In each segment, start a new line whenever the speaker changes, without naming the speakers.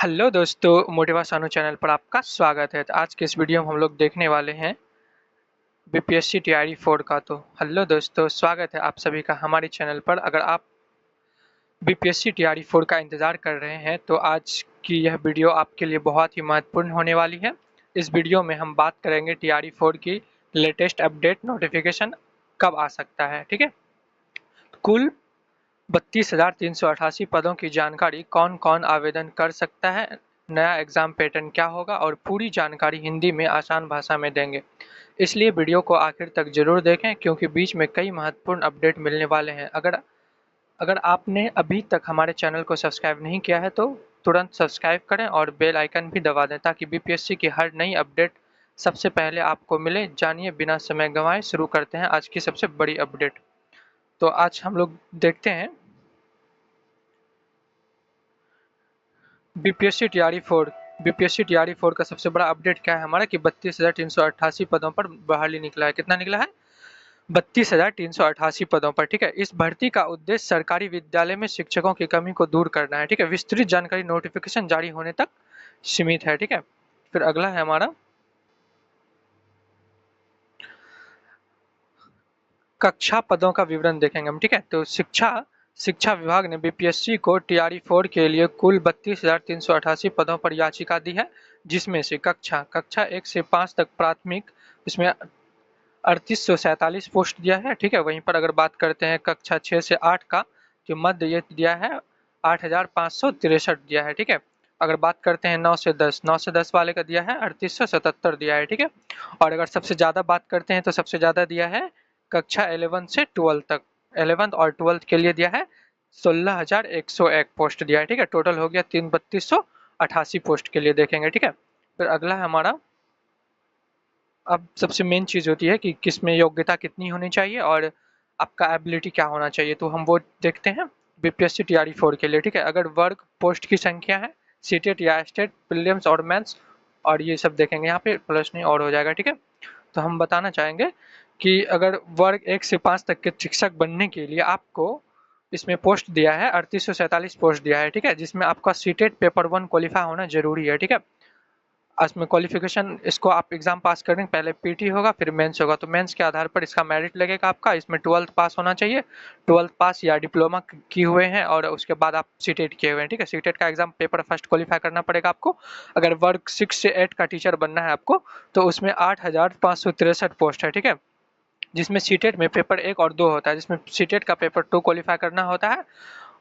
Hello दोस्तों, मोटिवा सानू channel पर आपका स्वागत है। तो आज के इस वीडियो में हम लोग देखने वाले हैं बीपीएससी टीआरई 4 का। तो हेलो दोस्तों, स्वागत है आप सभी का हमारे चैनल पर। अगर आप बीपीएससी टीआरई 4 का इंतज़ार कर रहे हैं तो आज की यह वीडियो आपके लिए बहुत ही महत्वपूर्ण होने वाली है। इस वीडियो में हम बात करेंगे टीआरई 4 की लेटेस्ट अपडेट नोटिफिकेशन कब आ सकता है। ठीक है, कुल 32,388 पदों की जानकारी, कौन कौन आवेदन कर सकता है, नया एग्जाम पैटर्न क्या होगा और पूरी जानकारी हिंदी में आसान भाषा में देंगे। इसलिए वीडियो को आखिर तक जरूर देखें क्योंकि बीच में कई महत्वपूर्ण अपडेट मिलने वाले हैं। अगर अगर आपने अभी तक हमारे चैनल को सब्सक्राइब नहीं किया है तो तुरंत सब्सक्राइब करें और बेल आइकन भी दबा दें ताकि बीपीएससी की हर नई अपडेट सबसे पहले आपको मिले। जानिए बिना समय गंवाए शुरू करते हैं आज की सबसे बड़ी अपडेट। तो आज हम लोग देखते हैं बीपीएससी टीआरई 4 का सबसे बड़ा अपडेट क्या है हमारा कि 32,388 पदों पर बहाली निकला है। कितना निकला है? 32,388 पदों पर। ठीक है, इस भर्ती का उद्देश्य सरकारी विद्यालय में शिक्षकों की कमी को दूर करना है। ठीक है, विस्तृत जानकारी नोटिफिकेशन जारी होने तक सीमित है। ठीक है, फिर अगला है हमारा कक्षा पदों का विवरण देखेंगे हम। ठीक है, तो शिक्षा विभाग ने बीपीएससी को टीआरई 4 के लिए कुल 32,388 पदों पर याचिका दी है, जिसमें से कक्षा 1 से 5 तक प्राथमिक, इसमें 3847 पोस्ट दिया है। ठीक है, वहीं पर अगर बात करते हैं कक्षा 6 से 8 का, जो मध्य ये दिया है 8,563 दिया है। ठीक है, अगर बात करते हैं 9 से 10 वाले का दिया है 3877 दिया है। ठीक है, और अगर सबसे ज़्यादा बात करते हैं तो सबसे ज़्यादा दिया है कक्षा 11 से 12 तक। 11th और 12th के लिए दिया है 16,101 पोस्ट दिया है। ठीक है, टोटल हो गया 32,88 पोस्ट के लिए देखेंगे। ठीक है, फिर अगला है हमारा, अब सबसे मेन चीज़ होती है कि किस में योग्यता कितनी होनी चाहिए और आपका एबिलिटी क्या होना चाहिए। तो हम वो देखते हैं बीपीएससी टीआरई 4 के लिए। ठीक है, अगर वर्ग पोस्ट की संख्या है, सीटेट या स्टेट, प्रीलिम्स और मेंस और ये सब देखेंगे। यहाँ पे प्लस नहीं और हो जाएगा। ठीक है, तो हम बताना चाहेंगे कि अगर वर्ग 1 से 5 तक के शिक्षक बनने के लिए आपको इसमें पोस्ट दिया है 3847 पोस्ट दिया है। ठीक है, जिसमें आपका सीटेट पेपर 1 क्वालिफाई होना जरूरी है। ठीक है, इसमें क्वालिफिकेशन, इसको आप एग्जाम पास करेंगे, पहले पीटी होगा फिर मेंस होगा, तो मेंस के आधार पर इसका मेरिट लगेगा आपका। इसमें 12th पास होना चाहिए, 12th पास या डिप्लोमा किए हुए हैं और उसके बाद आप सीटेट किए हुए हैं। ठीक है, सीटेट का एग्जाम पेपर फर्स्ट क्वालिफाई करना पड़ेगा आपको। अगर वर्ग 6 से 8 का टीचर बनना है आपको तो उसमें 8,563 पोस्ट है। ठीक है, जिसमें सीटेट में पेपर 1 और 2 होता है, जिसमें सीटेट का पेपर 2 क्वालिफाई करना होता है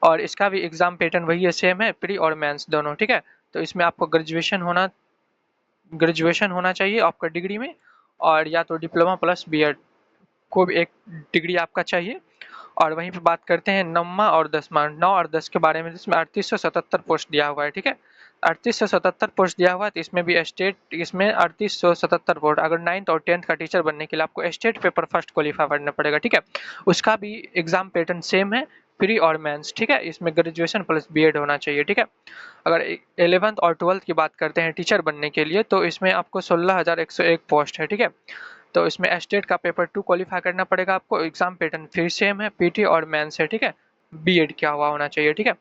और इसका भी एग्जाम पैटर्न वही है, सेम है, प्री और मेंस दोनों। ठीक है, तो इसमें आपको ग्रेजुएशन होना चाहिए आपका डिग्री में, और या तो डिप्लोमा प्लस बीएड, को भी एक डिग्री आपका चाहिए। और वहीं पे बात करते हैं नौमा और 10वां, 9 और 10 के बारे में, जिसमें 3877 पोस्ट दिया हुआ है। ठीक है, 3877 पोस्ट दिया हुआ है, तो इसमें भी स्टेट, इसमें 3877 पोस्ट। अगर 9th और 10th का टीचर बनने के लिए आपको स्टेट पेपर फर्स्ट क्वालिफाई करना पड़ेगा। ठीक है, उसका भी एग्जाम पैटर्न सेम है, प्री और मेंस। ठीक है, इसमें ग्रेजुएशन प्लस बीएड होना चाहिए। ठीक है, अगर 11th और 12th की बात करते हैं टीचर बनने के लिए तो इसमें आपको 16,101 पोस्ट है। ठीक है, तो इसमें एस्टेट का पेपर 2 क्वालिफाई करना पड़ेगा आपको। एग्जाम पैटर्न फिर सेम है, पीटी और मेंस है। ठीक है, बीएड क्या हुआ होना चाहिए। ठीक है,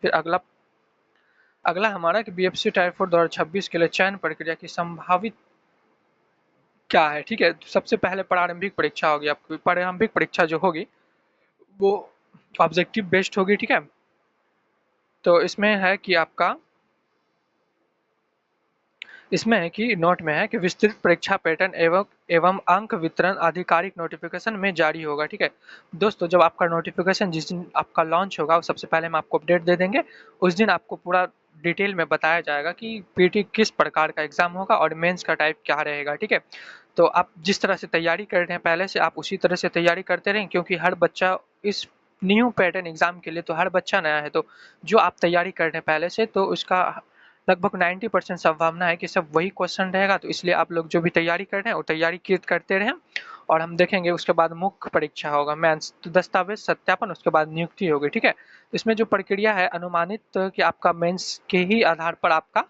फिर अगला अगला हमारा कि बीएफसी टायर 4 2026 के लिए चयन प्रक्रिया की संभावित क्या है। ठीक है, तो सबसे पहले प्रारंभिक परीक्षा होगी आपकी। प्रारंभिक परीक्षा जो होगी वो ऑब्जेक्टिव बेस्ड होगी। ठीक है, तो इसमें है कि आपका, इसमें है कि नोट में है कि विस्तृत परीक्षा पैटर्न एवं एवं अंक वितरण आधिकारिक नोटिफिकेशन में जारी होगा। ठीक है दोस्तों, जब आपका नोटिफिकेशन जिस दिन आपका लॉन्च होगा सबसे पहले हम आपको अपडेट दे देंगे। उस दिन आपको पूरा डिटेल में बताया जाएगा कि पीटी किस प्रकार का एग्जाम होगा और मेंस का टाइप क्या रहेगा। ठीक है, तो आप जिस तरह से तैयारी कर रहे हैं पहले से, आप उसी तरह से तैयारी करते रहें क्योंकि हर बच्चा इस न्यू पैटर्न एग्जाम के लिए, तो हर बच्चा नया है। तो जो आप तैयारी कर रहे हैं पहले से, तो उसका लगभग 90% संभावना है कि सब वही क्वेश्चन रहेगा। तो इसलिए आप लोग जो भी तैयारी कर रहे हैं वो तैयारी करते रहें। और हम देखेंगे उसके बाद मुख्य परीक्षा होगा मेंस, तो दस्तावेज सत्यापन, उसके बाद नियुक्ति होगी। ठीक है, तो इसमें जो प्रक्रिया है अनुमानित कि आपका मेंस के ही आधार पर आपका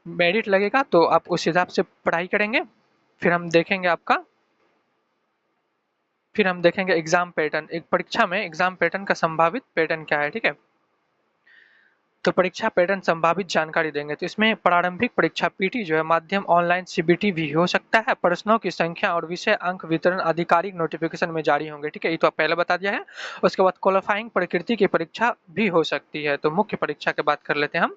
मेरिट लगेगा, तो आप उस हिसाब से पढ़ाई करेंगे। फिर हम देखेंगे आपका, फिर हम देखेंगे एग्जाम पैटर्न, एक परीक्षा में एग्जाम पैटर्न का संभावित पैटर्न क्या है। ठीक है, तो परीक्षा पैटर्न संभावित जानकारी देंगे। तो इसमें प्रारंभिक परीक्षा पीटी जो है, माध्यम ऑनलाइन सीबीटी भी हो सकता है। प्रश्नों की संख्या और विषय अंक वितरण आधिकारिक नोटिफिकेशन में जारी होंगे, ठीक है, ये तो आप पहले बता दिया है। उसके बाद क्वालिफाइंग प्रकृति की परीक्षा भी हो सकती है। तो मुख्य परीक्षा की बात कर लेते हैं हम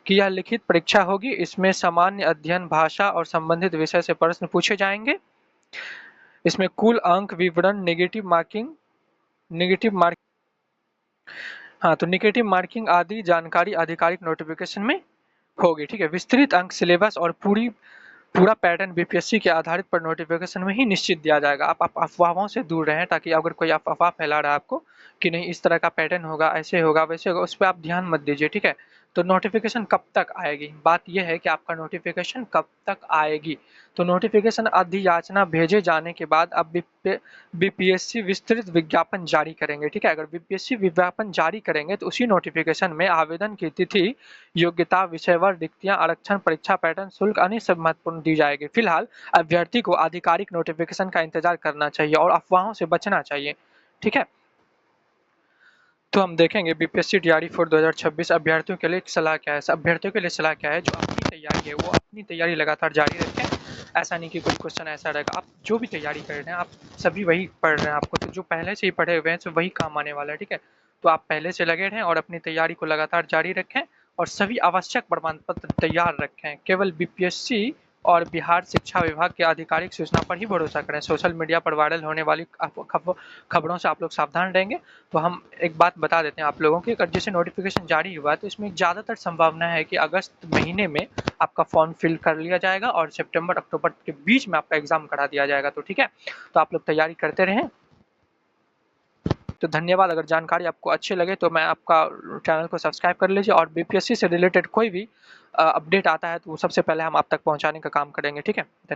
कि यह लिखित परीक्षा होगी। इसमें सामान्य अध्ययन, भाषा और संबंधित विषय से प्रश्न पूछे जाएंगे। इसमें कुल अंक, विवरण, नेगेटिव मार्क हाँ, तो नेगेटिव मार्किंग आदि जानकारी आधिकारिक नोटिफिकेशन में होगी, ठीक है। विस्तृत अंक, सिलेबस और पूरा पैटर्न बीपीएससी के आधारित पर नोटिफिकेशन में ही निश्चित दिया जाएगा। आप अफवाहों से दूर रहें, ताकि अगर कोई अफवाह फैला रहा है आपको कि नहीं इस तरह का पैटर्न होगा, ऐसे होगा, वैसे होगा, उस पर आप ध्यान मत दीजिए, ठीक है। तो नोटिफिकेशन कब तक आएगी, बात यह है कि आपका नोटिफिकेशन कब तक आएगी। तो नोटिफिकेशन अधियाचना भेजे जाने के बाद अब बीपीएससी विस्तृत विज्ञापन जारी करेंगे, ठीक है। अगर बीपीएससी विज्ञापन जारी करेंगे तो उसी नोटिफिकेशन में आवेदन की तिथि, योग्यता, विषयवर, रिक्तियां, आरक्षण, परीक्षा पैटर्न, शुल्क अन्य सब महत्वपूर्ण दी जाएगी। फिलहाल अभ्यर्थी को आधिकारिक नोटिफिकेशन का इंतजार करना चाहिए और अफवाहों से बचना चाहिए, ठीक है। तो हम देखेंगे बीपीएससी टीआरई फॉर 2026 अभ्यर्थियों के लिए सलाह क्या है। अभ्यर्थियों के लिए सलाह क्या है, जो अपनी तैयारी है वो अपनी तैयारी लगातार जारी रखें। ऐसा नहीं कि कोई क्वेश्चन ऐसा रहेगा, आप जो भी तैयारी कर रहे हैं आप सभी वही पढ़ रहे हैं, आपको तो जो पहले से ही पढ़े हुए हैं तो वही काम आने वाला है, ठीक है। तो आप पहले से लगे रहें और अपनी तैयारी को लगातार जारी रखें और सभी आवश्यक प्रमाण पत्र तैयार रखें। केवल बीपीएससी और बिहार शिक्षा विभाग की आधिकारिक सूचना पर ही भरोसा करें। सोशल मीडिया पर वायरल होने वाली खबरों से आप लोग सावधान रहेंगे। तो हम एक बात बता देते हैं आप लोगों की, अगर जैसे नोटिफिकेशन जारी हुआ है तो इसमें ज़्यादातर संभावना है कि अगस्त महीने में आपका फॉर्म फिल कर लिया जाएगा और सितंबर अक्टूबर के बीच में आपका एग्जाम करा दिया जाएगा। तो ठीक है, तो आप लोग तैयारी करते रहें। तो धन्यवाद। अगर जानकारी आपको अच्छी लगे तो मैं आपका चैनल को सब्सक्राइब कर लीजिए और बीपीएससी से रिलेटेड कोई भी अपडेट आता है तो वो सबसे पहले हम आप तक पहुंचाने का काम करेंगे, ठीक है। धन्यवाद।